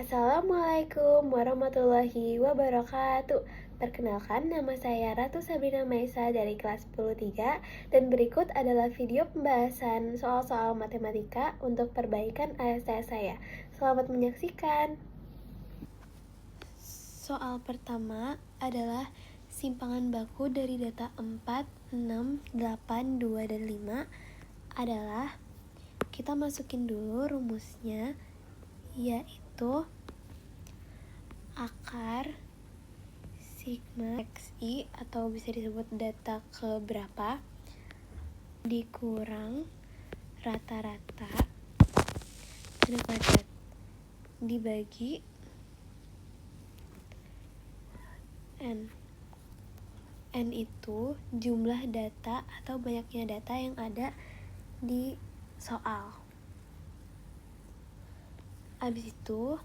Assalamualaikum warahmatullahi wabarakatuh. Perkenalkan, nama saya Ratu Sabrina Maisa dari kelas 10-3 dan berikut adalah video pembahasan soal-soal matematika untuk perbaikan ASTS saya. Selamat menyaksikan. Soal pertama adalah simpangan baku dari data 4, 6, 8, 2, dan 5 adalah kita masukin dulu rumusnya, yaitu akar sigma xi atau bisa disebut data keberapa dikurang rata-rata pada kuadrat dibagi n itu jumlah data atau banyaknya data yang ada di soal. Habis itu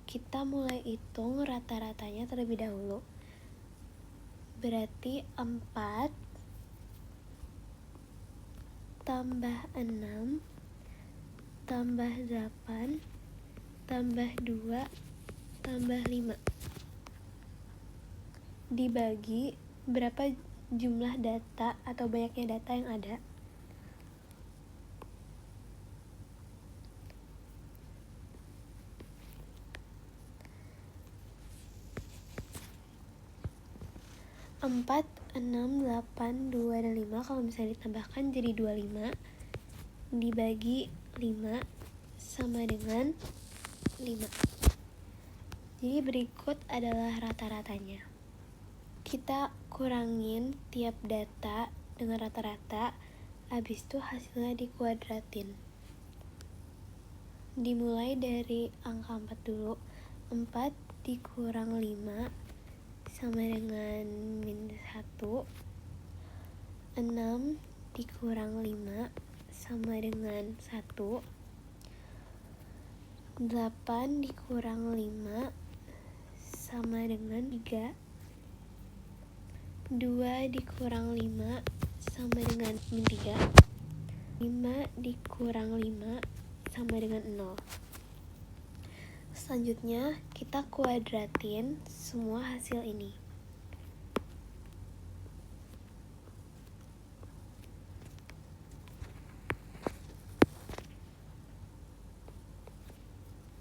kita mulai hitung rata-ratanya terlebih dahulu. Berarti 4 tambah 6 tambah 8 tambah 2 tambah 5 dibagi berapa jumlah data atau banyaknya data yang ada. Empat, 6, 8, 2, dan 5 kalau misalnya ditambahkan jadi 25 dibagi 5 sama dengan 5. Jadi berikut adalah rata-ratanya. Kita kurangin tiap data dengan rata-rata, habis itu hasilnya dikuadratin. Dimulai dari angka 4 dulu. 4 dikurang 5 sama dengan minus 1. 6 dikurang 5 sama dengan 1. 8 dikurang 5 sama dengan 3. 2 dikurang 5 sama dengan min 3. 5 dikurang 5 sama dengan 0. Selanjutnya kita kuadratin semua hasil ini.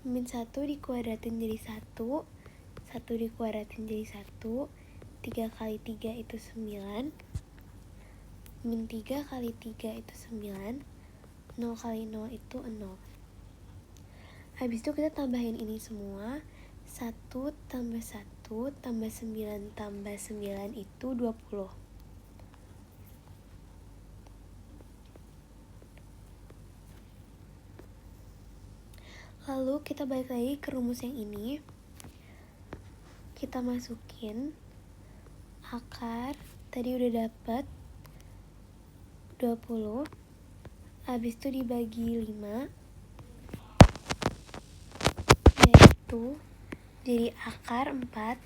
Min 1 dikuadratin jadi 1, 1 dikuadratin jadi 1, 3 kali 3 itu 9, min 3 kali 3 itu 9, 0 kali 0 itu 0. Habis itu kita tambahin ini semua, 1 tambah 1 tambah 9 tambah 9 itu 20. Lalu kita balik lagi ke rumus yang ini. Kita masukin akar, tadi udah dapet 20, habis itu dibagi 5, yaitu jadi akar 4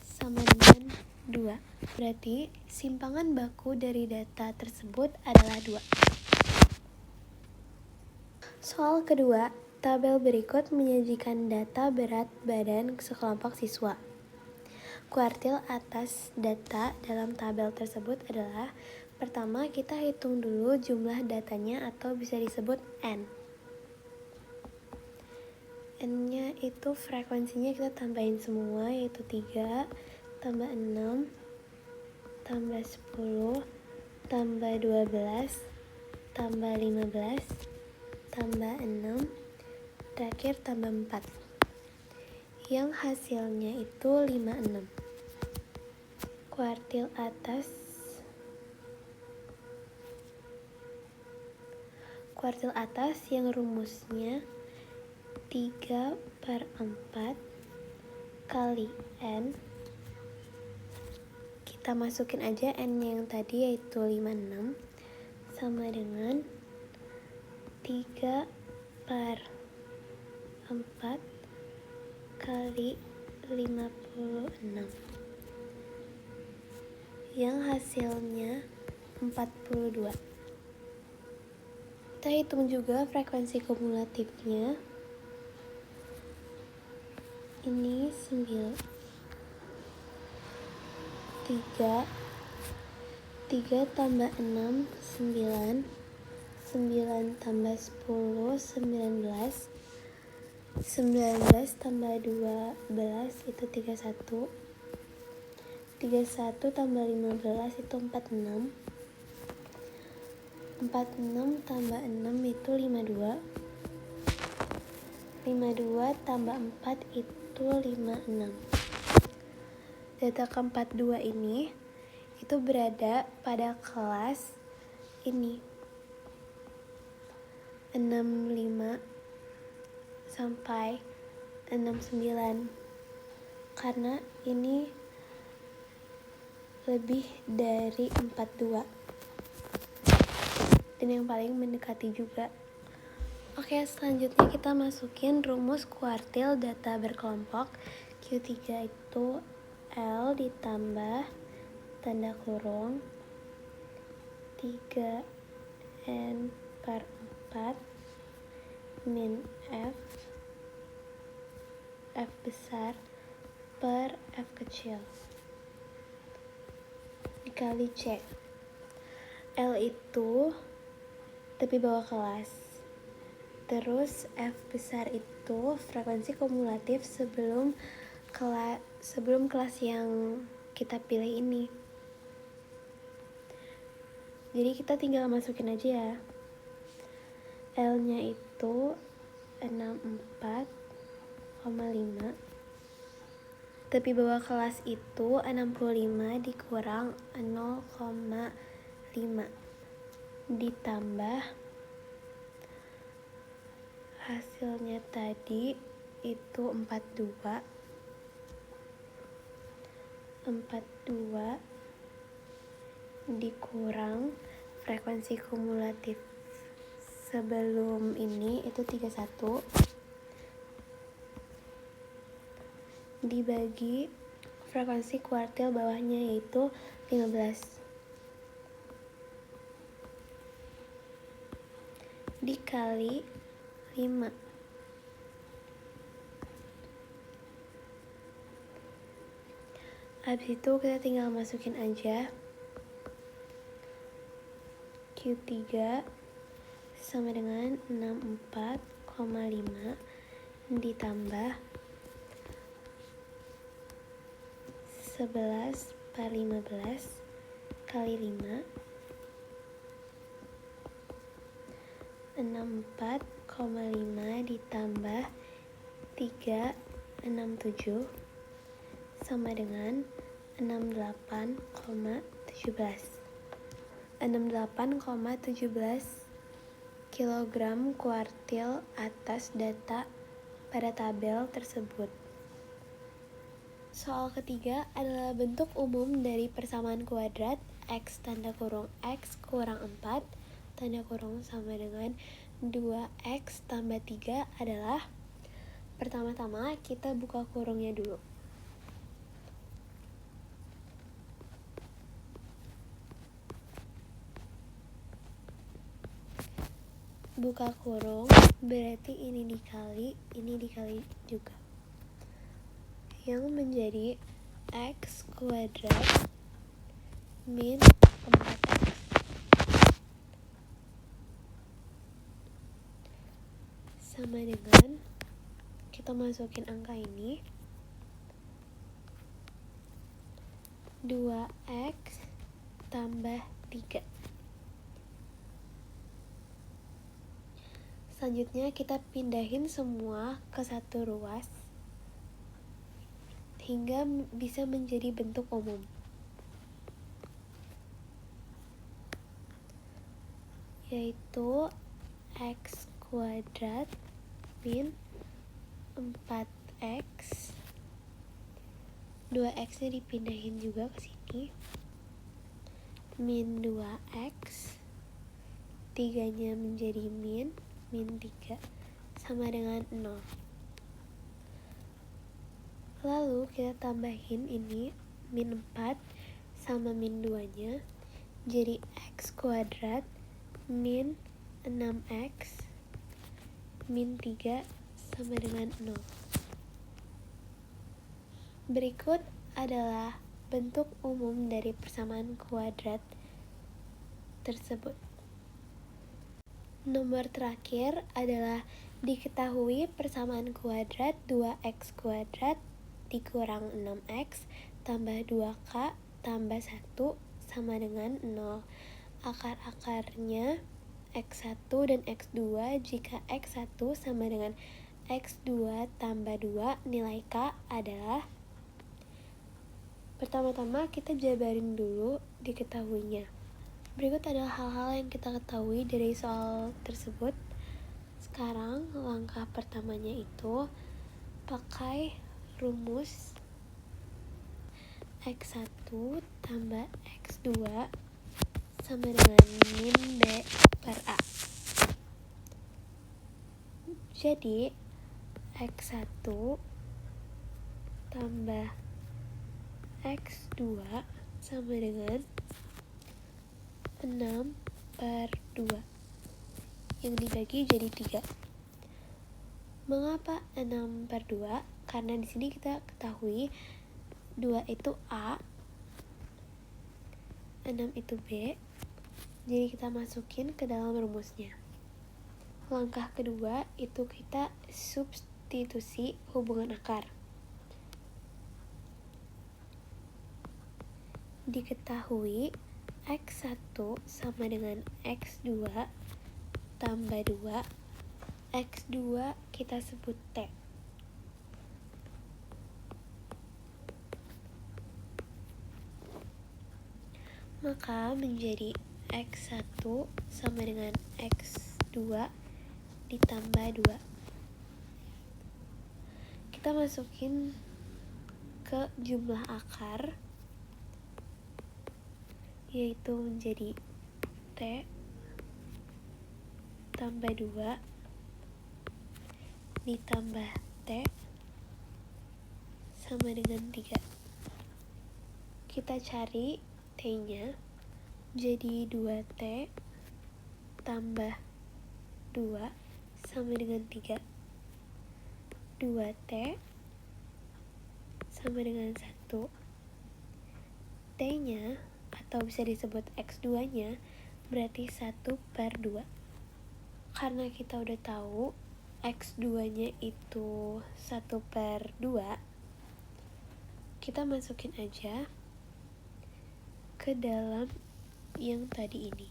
sama dengan 2. Berarti simpangan baku dari data tersebut adalah 2. Soal kedua, tabel berikut menyajikan data berat badan sekelompok siswa. Kuartil atas data dalam tabel tersebut adalah, pertama kita hitung dulu jumlah datanya atau bisa disebut N. N-nya itu frekuensinya kita tambahin semua, yaitu 3 tambah 6 tambah 10 tambah 12 tambah 15 tambah 6 terakhir tambah 4, yang hasilnya itu 56. Kuartil atas yang rumusnya 3/4 kali N. Kita masukin aja N-nya yang tadi yaitu 56 sama dengan 3/4 kali 56, yang hasilnya 42. Kita hitung juga frekuensi kumulatifnya, ini 9. 3 tambah 6 9. 9 tambah 10 19. 19 tambah 12 itu 31. 31 tambah 15 itu 46. 46 tambah 6 itu 52. 52 tambah 4 itu 56. Data ke-42 ini itu berada pada kelas ini 65 sampai 69, karena ini lebih dari 42 dan yang paling mendekati juga. Oke, selanjutnya kita masukin rumus kuartil data berkelompok. Q3 itu L ditambah tanda kurung 3N per 4 min F besar per F kecil dikali C. L itu tepi bawah kelas. Terus F besar itu frekuensi kumulatif sebelum kelas yang kita pilih ini. Jadi kita tinggal masukin aja ya. L-nya itu 64,5. Tepi bawah kelas itu 65 dikurang 0,5 ditambah hasilnya tadi itu 42 dikurang frekuensi kumulatif sebelum ini itu 31 dibagi frekuensi kuartil bawahnya yaitu 15 dikali 5. Habis itu kita tinggal masukin aja Q3 sama dengan 64,5 ditambah 11 per 15 kali 5 64,5 ditambah 367 sama dengan 68,17 kilogram kuartil atas data pada tabel tersebut. Soal ketiga adalah bentuk umum dari persamaan kuadrat X tanda kurung X kurang 4 tanda kurung sama dengan 2X tambah 3 adalah, pertama-tama kita buka kurungnya dulu. Buka kurung berarti ini dikali juga, yang menjadi X kuadrat min 4X sama dengan, kita masukin angka ini 2X tambah 3. Selanjutnya kita pindahin semua ke satu ruas hingga bisa menjadi bentuk umum. Yaitu X kuadrat min 4X. 2X-nya dipindahin juga ke sini. Min 2X. 3-nya menjadi min 3 sama dengan 0. Lalu kita tambahin ini min 4 sama min 2-nya jadi X kuadrat min 6X min 3 sama dengan 0. Berikut adalah bentuk umum dari persamaan kuadrat tersebut. Nomor terakhir adalah diketahui persamaan kuadrat 2x kuadrat dikurang 6x tambah 2k tambah 1 sama dengan 0. Akar-akarnya x1 dan x2 jika x1 sama dengan x2 tambah 2, nilai k adalah, pertama-tama kita jabarin dulu diketahuinya. Berikut adalah hal-hal yang kita ketahui dari soal tersebut. Sekarang langkah pertamanya itu pakai rumus x1 tambah x2 sama dengan min B per A. Jadi x1 tambah x2 sama dengan 6/2 yang dibagi jadi 3. Mengapa 6/2? Karena di sini kita ketahui 2 itu A, 6 itu B. Jadi kita masukin ke dalam rumusnya. Langkah kedua itu kita substitusi hubungan akar. Diketahui x1 sama dengan x2 tambah 2. x2 kita sebut T. Maka menjadi x1 sama dengan x2 ditambah 2. Kita masukin ke jumlah akar, yaitu menjadi T tambah 2 ditambah T sama dengan 3. Kita cari T-nya, jadi 2T tambah 2 sama dengan 3. 2T sama dengan 1. T-nya atau bisa disebut X2-nya berarti 1/2. Karena kita udah tahu X2-nya itu 1/2, kita masukin aja ke dalam yang tadi ini.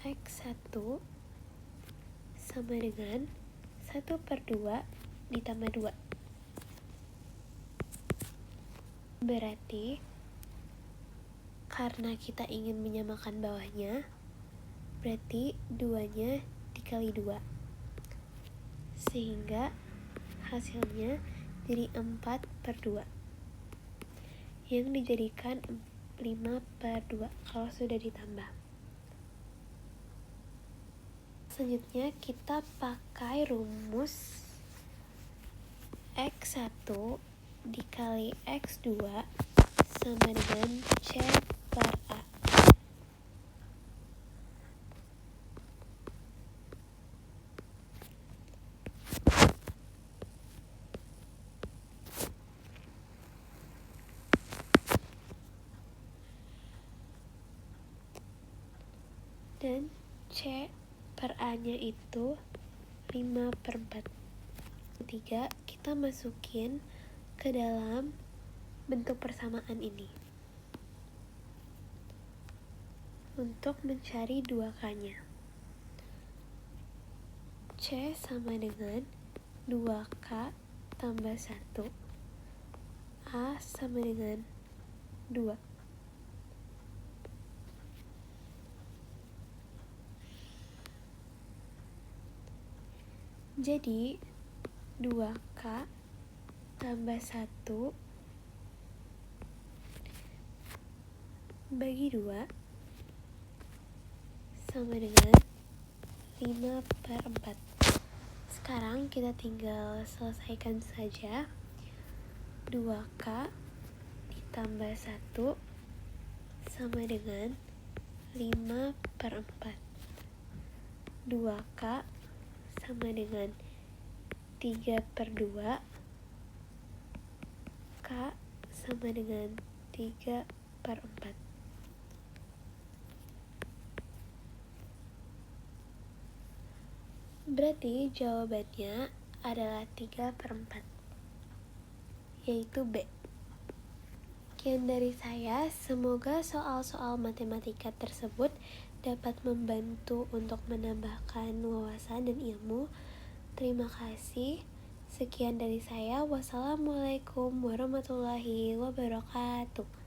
X1 sama dengan 1/2 ditambah 2. Berarti karena kita ingin menyamakan bawahnya, berarti 2-nya dikali 2. Sehingga hasilnya jadi 4/2. Yang dijadikan 5/2 kalau sudah ditambah. Selanjutnya kita pakai rumus x1 dikali x2 sama dengan C per A. Dan C per A-nya itu 5/4. Ketiga, kita masukin ke dalam bentuk persamaan ini untuk mencari 2K-nya. C sama dengan 2K tambah 1. A sama dengan 2. Jadi 2K tambah 1 bagi 2 sama dengan 5/4. Sekarang kita tinggal selesaikan saja. 2K ditambah 1 sama dengan 5/4. 2K sama dengan 3/2 K sama dengan 3/4. Berarti jawabannya adalah 3/4, yaitu B. Sekian dari saya, semoga soal-soal matematika tersebut dapat membantu untuk menambahkan wawasan dan ilmu. Terima kasih. Sekian dari saya. Wassalamualaikum warahmatullahi wabarakatuh.